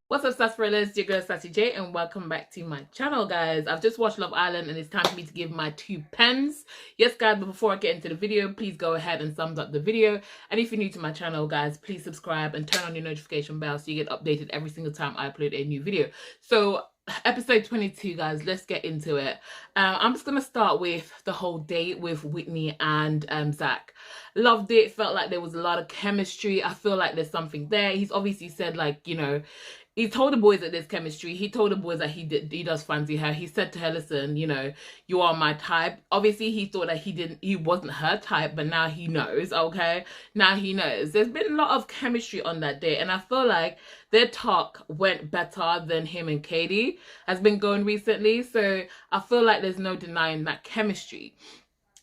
What's up, sarsaparillas? Your girl Sassy J, and welcome back to my channel, guys. I've just watched Love Island and it's time for me to give my 2 pence. Yes, guys, but before I get into the video, please go ahead and thumbs up the video. And if you're new to my channel, guys, please subscribe and turn on your notification bell so you get updated every single time I upload a new video. So episode 22, guys, let's get into it. I'm just gonna start with the whole date with Whitney and Zach. Loved it. Felt like there was a lot of chemistry. I feel like there's something there. He's obviously said, like, you know, he told the boys that there's chemistry. He told the boys that he does fancy her. He said to her, listen, you know, you are my type. Obviously, he thought that he wasn't her type, but now he knows, okay? Now he knows. There's been a lot of chemistry on that day, and I feel like their talk went better than him and Kady has been going recently. So I feel like there's no denying that chemistry.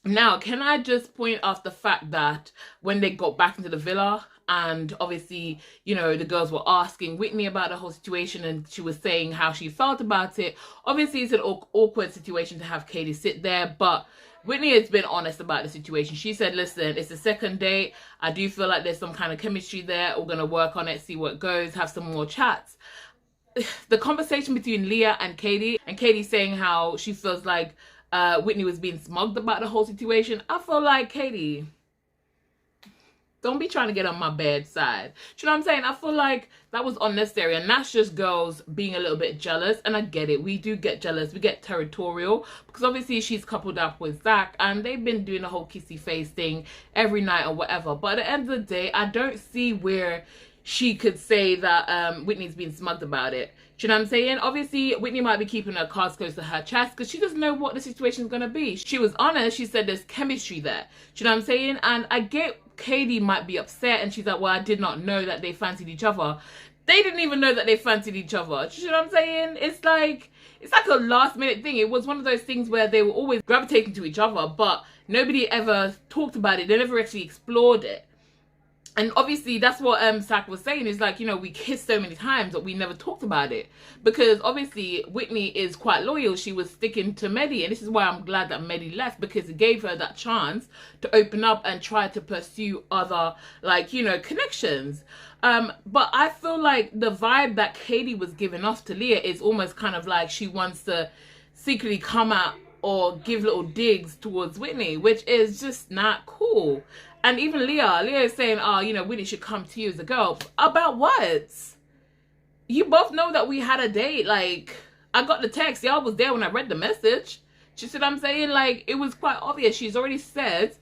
Now, can I just point out the fact that when they got back into the villa, and obviously, you know, the girls were asking Whitney about the whole situation and she was saying how she felt about it. Obviously, it's an awkward situation to have Kady sit there, but Whitney has been honest about the situation. She said, listen, it's the second date. I do feel like there's some kind of chemistry there. We're going to work on it, see what goes, have some more chats. The conversation between Leah and Kady saying how she feels like Whitney was being smugged about the whole situation. I feel like, Kady, don't be trying to get on my bad side. Do you know what I'm saying? I feel like that was unnecessary, and that's just girls being a little bit jealous, and I get it. We do get jealous. We get territorial, because obviously she's coupled up with Zach, and they've been doing the whole kissy face thing every night or whatever. But at the end of the day, I don't see where she could say that Whitney's been smugged about it. Do you know what I'm saying? Obviously, Whitney might be keeping her cards close to her chest because she doesn't know what the situation's going to be. She was honest. She said there's chemistry there. Do you know what I'm saying? And I get Kady might be upset and she's like, well, I did not know that they fancied each other. They didn't even know that they fancied each other. Do you know what I'm saying? It's like a last minute thing. It was one of those things where they were always gravitating to each other, but nobody ever talked about it. They never actually explored it. And obviously that's what Zach was saying, is like, you know, we kissed so many times but we never talked about it, because obviously Whitney is quite loyal. She was sticking to Medi, and this is why I'm glad that Medi left, because it gave her that chance to open up and try to pursue other, like, you know, connections. But I feel like the vibe that Kady was giving off to Leah is almost kind of like she wants to secretly come out or give little digs towards Whitney, which is just not cool. And even Leah is saying, oh, you know, Whitney should come to you as a girl. About what? You both know that we had a date. Like, I got the text. Y'all was there when I read the message. You see what I'm saying? Like, it was quite obvious. She's already said,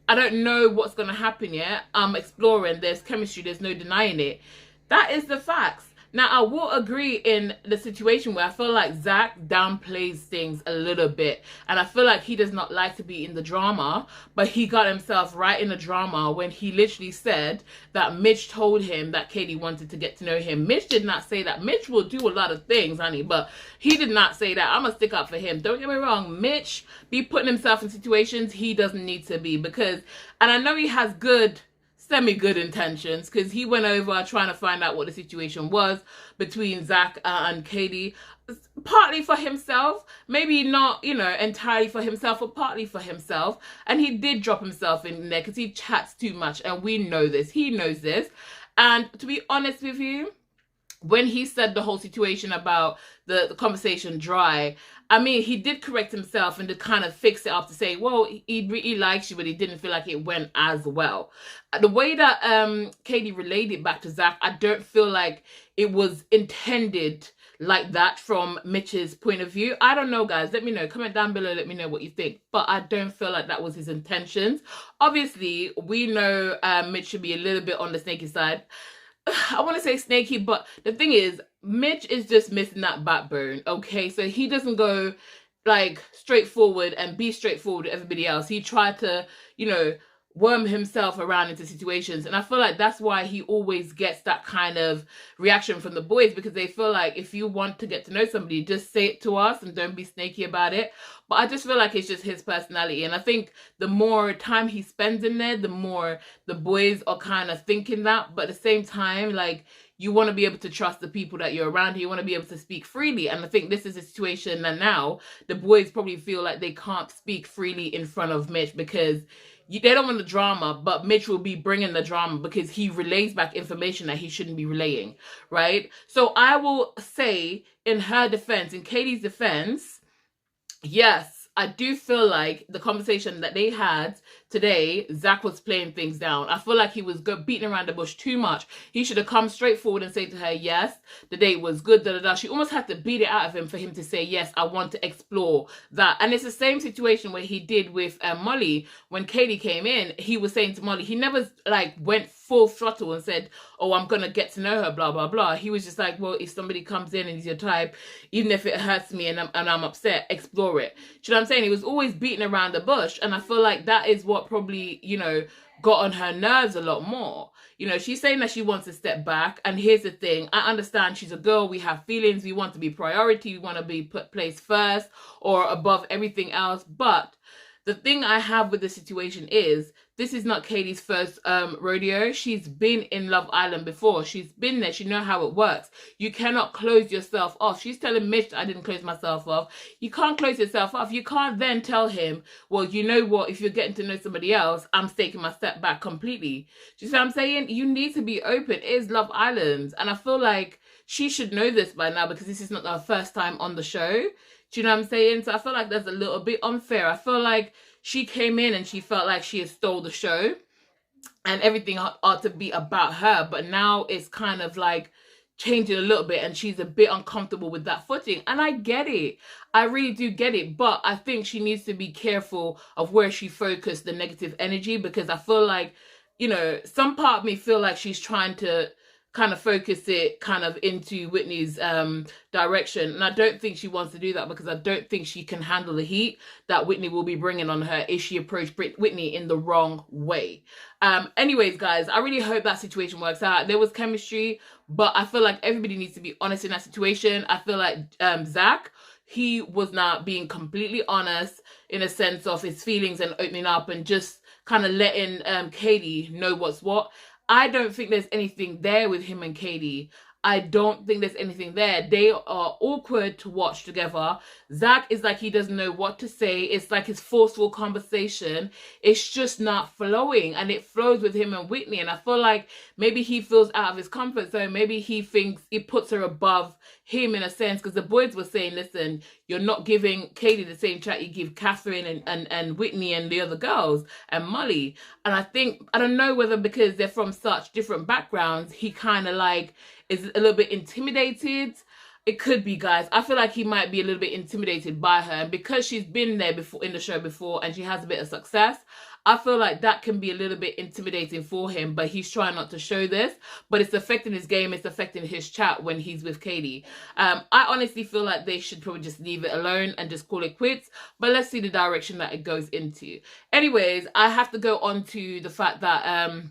I don't know what's going to happen yet. I'm exploring. There's chemistry. There's no denying it. That is the facts. Now, I will agree in the situation where I feel like Zach downplays things a little bit. And I feel like he does not like to be in the drama. But he got himself right in the drama when he literally said that Mitch told him that Kady wanted to get to know him. Mitch did not say that. Mitch will do a lot of things, honey. But he did not say that. I'm going to stick up for him. Don't get me wrong. Mitch be putting himself in situations he doesn't need to be. Because, and I know he has semi-good intentions, because he went over trying to find out what the situation was between Zach and Kady, partly for himself, maybe not, you know, entirely for himself, but partly for himself. And he did drop himself in there because he chats too much, and we know this. He knows this. And to be honest with you, when he said the whole situation about the conversation dry, I mean, he did correct himself and to kind of fix it up to say, well, he really likes you, but he didn't feel like it went as well. The way that Kady relayed it back to Zach, I don't feel like it was intended like that from Mitch's point of view. I don't know, guys. Let me know. Comment down below. Let me know what you think. But I don't feel like that was his intentions. Obviously, we know Mitch should be a little bit on the snaky side. I want to say snaky, but the thing is, Mitch is just missing that backbone, okay? So he doesn't go, like, straightforward and be straightforward with everybody else. He tried to, you know, worm himself around into situations. And I feel like that's why he always gets that kind of reaction from the boys, because they feel like if you want to get to know somebody, just say it to us and don't be snaky about it. But I just feel like it's just his personality. And I think the more time he spends in there, the more the boys are kind of thinking that. But at the same time, like, you want to be able to trust the people that you're around. You want to be able to speak freely. And I think this is a situation that now the boys probably feel like they can't speak freely in front of Mitch because they don't want the drama, but Mitch will be bringing the drama because he relays back information that he shouldn't be relaying, right? So I will say, in her defense, in Kady's defense, yes, I do feel like the conversation that they had today, Zach was playing things down. I feel like he was beating around the bush too much. He should have come straight forward and say to her, yes, the date was good, da da da. She almost had to beat it out of him for him to say, yes, I want to explore that. And it's the same situation where he did with Molly. When Kady came in, he was saying to Molly, he never like went full throttle and said, oh, I'm gonna get to know her, blah blah blah. He was just like, well, if somebody comes in and he's your type, even if it hurts me and I'm upset, explore it. Do you know what I'm saying? He was always beating around the bush, and I feel like that is what probably, you know, got on her nerves a lot more. You know, she's saying that she wants to step back, and here's the thing, I understand she's a girl, we have feelings, we want to be priority, we want to be placed first or above everything else, but the thing I have with the situation is, this is not Kady's first rodeo. She's been in Love Island before. She's been there. She knows how it works. You cannot close yourself off. She's telling Mitch, I didn't close myself off. You can't close yourself off. You can't then tell him, well, you know what? If you're getting to know somebody else, I'm taking my step back completely. Do you see what I'm saying? You need to be open. It is Love Island. And I feel like she should know this by now because this is not her first time on the show. Do you know what I'm saying? So I feel like that's a little bit unfair. I feel like she came in and she felt like she had stole the show and everything ought to be about her. But now it's kind of like changing a little bit and she's a bit uncomfortable with that footing. And I get it. I really do get it. But I think she needs to be careful of where she focused the negative energy, because I feel like, you know, some part of me feel like she's trying to kind of focus it kind of into Whitney's direction. And I don't think she wants to do that because I don't think she can handle the heat that Whitney will be bringing on her if she approached Whitney in the wrong way. Anyways, guys, I really hope that situation works out. There was chemistry, but I feel like everybody needs to be honest in that situation. I feel like Zach, he was not being completely honest in a sense of his feelings and opening up and just kind of letting Kady know what's what. I don't think there's anything there with him and Kady. I don't think there's anything there. They are awkward to watch together. Zach is like he doesn't know what to say. It's like his forceful conversation. It's just not flowing, and it flows with him and Whitney. And I feel like maybe he feels out of his comfort zone. Maybe he thinks it puts her above him in a sense, because the boys were saying, listen, you're not giving Kady the same chat you give Catherine and Whitney and the other girls and Molly. And I think, I don't know whether because they're from such different backgrounds, he kind of like is a little bit intimidated. It could be, guys. I feel like he might be a little bit intimidated by her, and because she's been there before in the show before and she has a bit of success, I feel like that can be a little bit intimidating for him, but he's trying not to show this, but it's affecting his game, it's affecting his chat when he's with Kady. I honestly feel like they should probably just leave it alone and just call it quits, but let's see the direction that it goes into. Anyways, I have to go on to the fact that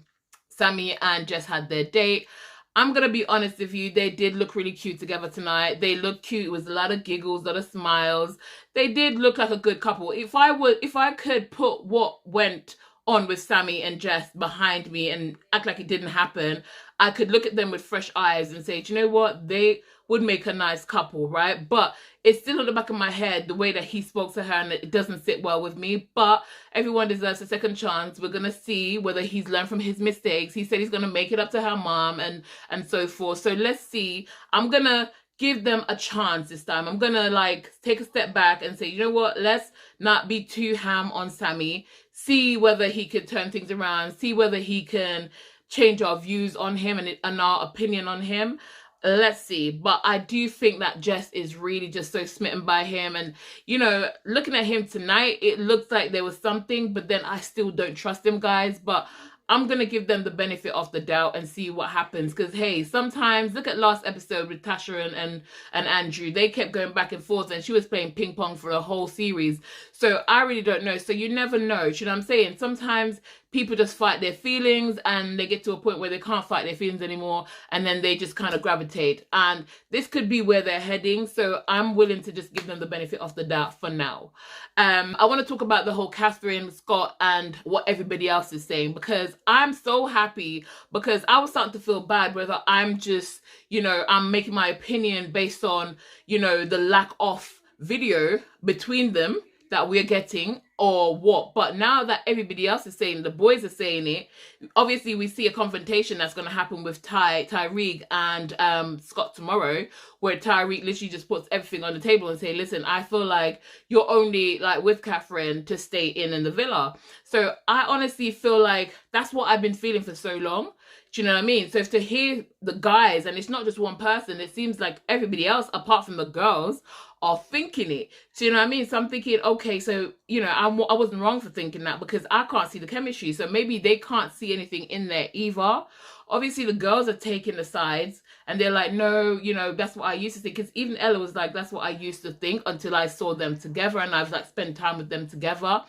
Sammy and Jess had their date. I'm going to be honest with you, they did look really cute together tonight. They looked cute. It was a lot of giggles, a lot of smiles. They did look like a good couple. If I could put what went on with Sammy and Jess behind me and act like it didn't happen, I could look at them with fresh eyes and say, do you know what? They would make a nice couple, right? But it's still in the back of my head, the way that he spoke to her, and it doesn't sit well with me. But everyone deserves a second chance. We're going to see whether he's learned from his mistakes. He said he's going to make it up to her mom and so forth. So let's see. I'm going to give them a chance this time. I'm going to like take a step back and say, you know what? Let's not be too ham on Sammy. See whether he could turn things around. See whether he can change our views on him and our opinion on him. Let's see. But I do think that Jess is really just so smitten by him. And, you know, looking at him tonight, it looks like there was something, but then I still don't trust him, guys. But I'm going to give them the benefit of the doubt and see what happens. Because, hey, sometimes, look at last episode with Tasha and Andrew. They kept going back and forth and she was playing ping pong for a whole series. So I really don't know. So you never know. You know what I'm saying? Sometimes people just fight their feelings and they get to a point where they can't fight their feelings anymore, and then they just kind of gravitate. And this could be where they're heading, so I'm willing to just give them the benefit of the doubt for now. I want to talk about the whole Catherine, Scott, and what everybody else is saying, because I'm so happy, because I was starting to feel bad whether I'm just, you know, I'm making my opinion based on, you know, the lack of video between them that we're getting or what. But now that everybody else is saying, the boys are saying it, obviously we see a confrontation that's going to happen with Tyreek and Scott tomorrow, where Tyreek literally just puts everything on the table and say, listen, I feel like you're only like with Catherine to stay in the villa. So I honestly feel like that's what I've been feeling for so long. Do you know what I mean? So if to hear the guys, and it's not just one person, it seems like everybody else apart from the girls are thinking it. Do you know what I mean? So I'm thinking, okay, so, you know, I wasn't wrong for thinking that, because I can't see the chemistry. So maybe they can't see anything in there either. Obviously, the girls are taking the sides and they're like, no, you know, that's what I used to think. Because even Ella was like, that's what I used to think until I saw them together and I've like spent time with them together.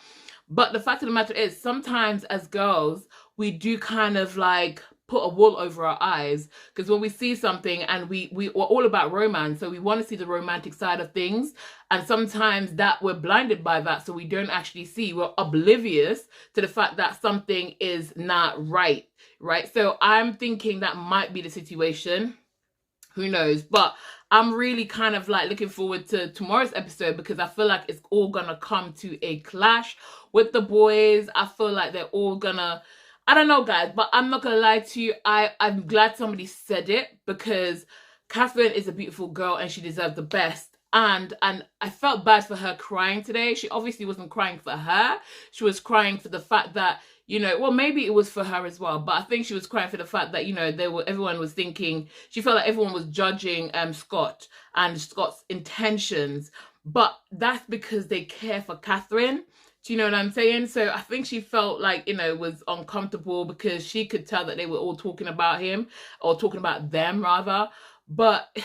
But the fact of the matter is, sometimes as girls, we do kind of like put a wall over our eyes, because when we see something, and we're all about romance, so we want to see the romantic side of things, and sometimes that we're blinded by that, so we don't actually see, we're oblivious to the fact that something is not right. So I'm thinking that might be the situation. Who knows? But I'm really kind of like looking forward to tomorrow's episode, because I feel like it's all gonna come to a clash with the boys. I feel like they're all gonna, I don't know, guys, but I'm not gonna lie to you. I'm glad somebody said it, because Catherine is a beautiful girl and she deserves the best. And I felt bad for her crying today. She obviously wasn't crying for her. She was crying for the fact that, you know, well, maybe it was for her as well, but I think she was crying for the fact that, you know, everyone was thinking, she felt like everyone was judging Scott and Scott's intentions, but that's because they care for Catherine. Do you know what I'm saying? So I think she felt like, you know, was uncomfortable, because she could tell that they were all talking about him, or talking about them rather. But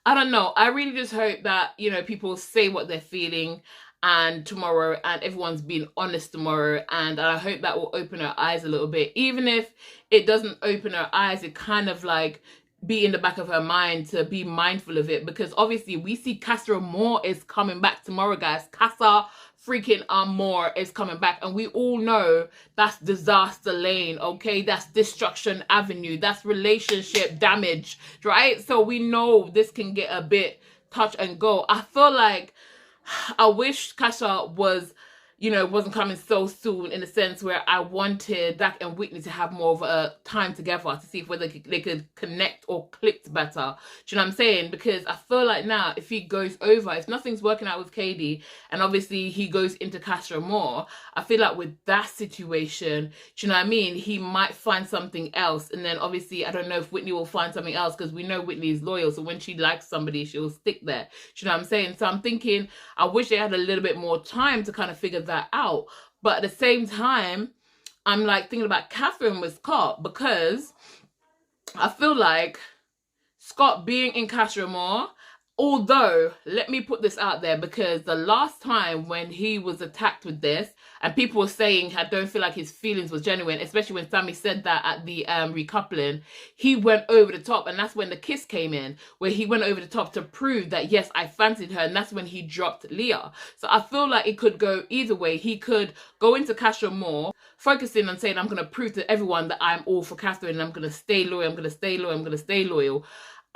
I don't know. I really just hope that, you know, people say what they're feeling and tomorrow, and everyone's being honest tomorrow, and I hope that will open her eyes a little bit. Even if it doesn't open her eyes, it kind of like be in the back of her mind to be mindful of it, because obviously we see Casa Amor is coming back tomorrow, guys. Casa freaking Amor is coming back, and we all know that's disaster lane, okay? That's destruction avenue, that's relationship damage, right? So we know this can get a bit touch and go. I feel like I wish Casa was, you know, wasn't coming so soon, in a sense where I wanted Dak and Whitney to have more of a time together to see if whether they could connect or click better. Do you know what I'm saying? Because I feel like now, if he goes over, if nothing's working out with Kady, and obviously he goes into Casa Amor, I feel like with that situation, do you know what I mean, he might find something else. And then obviously, I don't know if Whitney will find something else, because we know Whitney is loyal, so when she likes somebody, she'll stick there. Do you know what I'm saying? So I'm thinking, I wish they had a little bit more time to kind of figure that out. But at the same time, I'm like thinking about Catherine with Scott, because I feel like Scott being in Casa Amor, although, let me put this out there, because the last time when he was attacked with this, and people were saying, I don't feel like his feelings was genuine, especially when Sammy said that at the recoupling, he went over the top, and that's when the kiss came in, where he went over the top to prove that, yes, I fancied her, and that's when he dropped Leah. So I feel like it could go either way. He could go into Casa Amor, focusing on saying, I'm going to prove to everyone that I'm all for Catherine, and I'm going to stay loyal, I'm going to stay loyal, I'm going to stay loyal.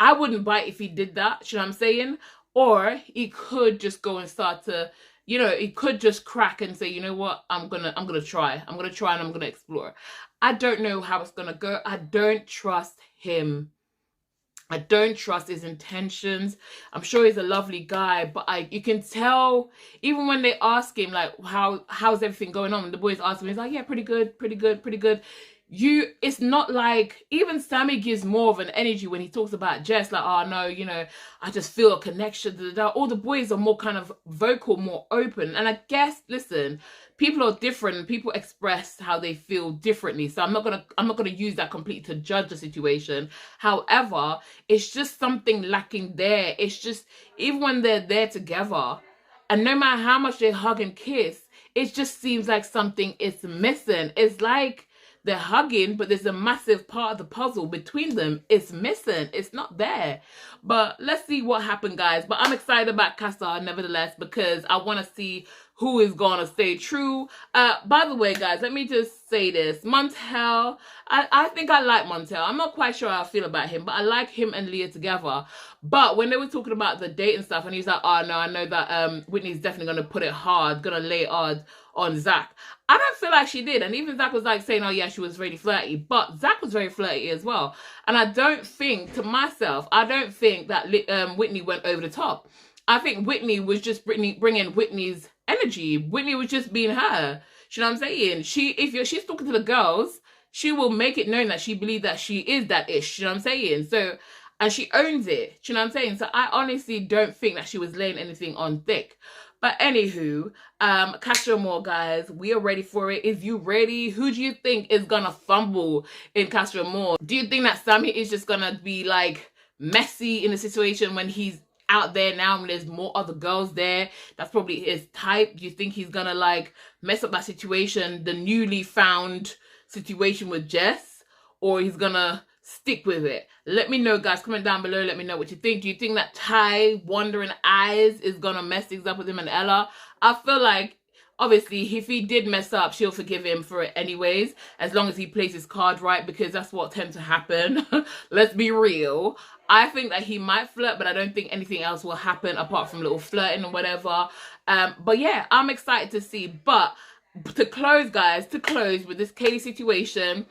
I wouldn't bite if he did that, you know what I'm saying? Or he could just go and start to, you know, he could just crack and say, you know what, I'm gonna try. I'm gonna try and I'm gonna explore. I don't know how it's gonna go. I don't trust him. I don't trust his intentions. I'm sure he's a lovely guy, but you can tell, even when they ask him, like, how's everything going on? And the boys ask him, he's like, yeah, pretty good, pretty good, pretty good. It's not like, even Sammy gives more of an energy when he talks about Jess, like, oh no, you know, I just feel a connection. All the boys are more kind of vocal, more open. And I guess, listen, people are different, people express how they feel differently. So I'm not gonna use that completely to judge the situation. However, it's just something lacking there. It's just, even when they're there together, and no matter how much they hug and kiss, it just seems like something is missing. It's like they're hugging, but there's a massive part of the puzzle between them. It's missing. It's not there. But let's see what happened, guys. But I'm excited about Casa nevertheless, because I want to see who is going to stay true. By the way, guys, let me just say this. Montel, I think I like Montel. I'm not quite sure how I feel about him, but I like him and Leah together. But when they were talking about the date and stuff, and he's like, oh, no, I know that Whitney's definitely going to put it hard, going to lay hard on Zach. I don't feel like she did. And even Zach was like saying, oh, yeah, she was really flirty. But Zach was very flirty as well. And I don't think, to myself, I don't think that Whitney went over the top. I think Whitney was just bringing Whitney's energy. Whitney was just being her. You know what I'm saying? If she's talking to the girls, she will make it known that she believes that she is that ish. You know what I'm saying? So, and she owns it. You know what I'm saying? So I honestly don't think that she was laying anything on thick. But anywho, Castro Moore, guys, we are ready for it. Is you ready? Who do you think is gonna fumble in Castro Moore? Do you think that Sammy is just gonna be like messy in the situation when he's out there now and there's more other girls there? That's probably his type. Do you think he's gonna like mess up that situation, the newly found situation with Jess, or he's gonna stick with it? Let me know, guys. Comment down below. Let me know what you think. Do you think that Ty Wandering Eyes is gonna mess things up with him and Ella? I feel like obviously if he did mess up, she'll forgive him for it anyways, as long as he plays his card right, because that's what tends to happen. Let's be real. I think that he might flirt, but I don't think anything else will happen apart from little flirting or whatever. But yeah, I'm excited to see. But to close, guys, with this Kady situation,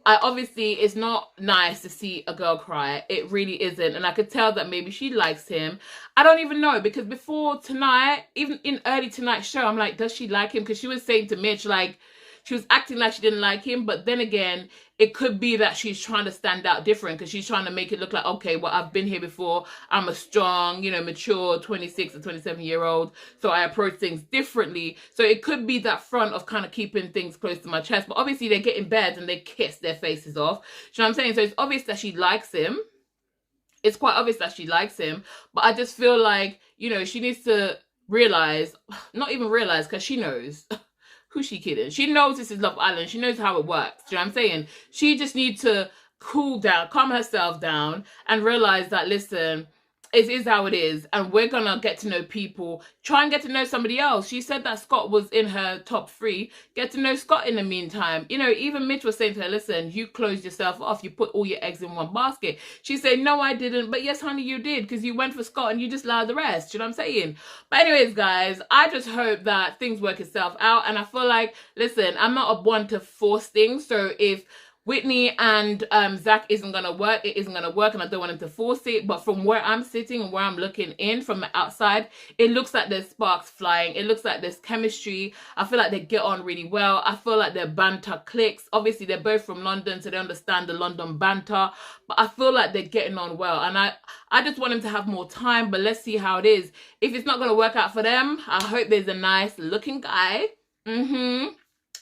obviously it's not nice to see a girl cry. It really isn't. And I could tell that maybe she likes him. I don't even know, because before tonight, even in early tonight's show, I'm like, does she like him? Because she was saying to Mitch, like, she was acting like she didn't like him. But then again, it could be that she's trying to stand out different, because she's trying to make it look like, okay, well, I've been here before. I'm a strong, you know, mature 26 or 27-year-old. So I approach things differently. So it could be that front of kind of keeping things close to my chest. But obviously they get in bed and they kiss their faces off. You know what I'm saying? So it's obvious that she likes him. It's quite obvious that she likes him. But I just feel like, you know, she needs to realize, not even realize, because she knows. Who's she kidding? She knows this is Love Island. She knows how it works. Do you know what I'm saying? She just needs to cool down, calm herself down, and realize that, listen, it is how it is, and we're gonna get to know people. Try and get to know somebody else. She said that Scott was in her top 3. Get to know Scott in the meantime. You know, even Mitch was saying to her, listen, you closed yourself off. You put all your eggs in one basket. She said, no, I didn't. But yes, honey, you did, because you went for Scott and you just allowed the rest. You know what I'm saying? But anyways, guys, I just hope that things work itself out. And I feel like, listen, I'm not a one to force things. So if Whitney and Zach isn't going to work, it isn't going to work, and I don't want him to force it. But from where I'm sitting and where I'm looking in from the outside, it looks like there's sparks flying. It looks like there's chemistry. I feel like they get on really well. I feel like their banter clicks. Obviously, they're both from London, so they understand the London banter. But I feel like they're getting on well. And I just want him to have more time, but let's see how it is. If it's not going to work out for them, I hope there's a nice looking guy.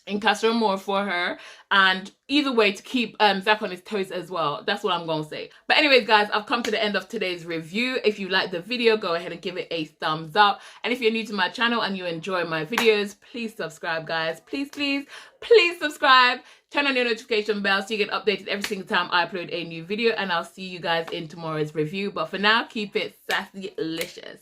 In Castro Moore for her, and either way to keep Zach on his toes as well. That's what I'm gonna say. But anyways, guys, I've come to the end of today's review. If you liked the video, go ahead and give it a thumbs up. And if you're new to my channel and you enjoy my videos, please subscribe, guys. Please subscribe. Turn on your notification bell so you get updated every single time I upload a new video, and I'll see you guys in tomorrow's review. But for now, keep it sassy-licious.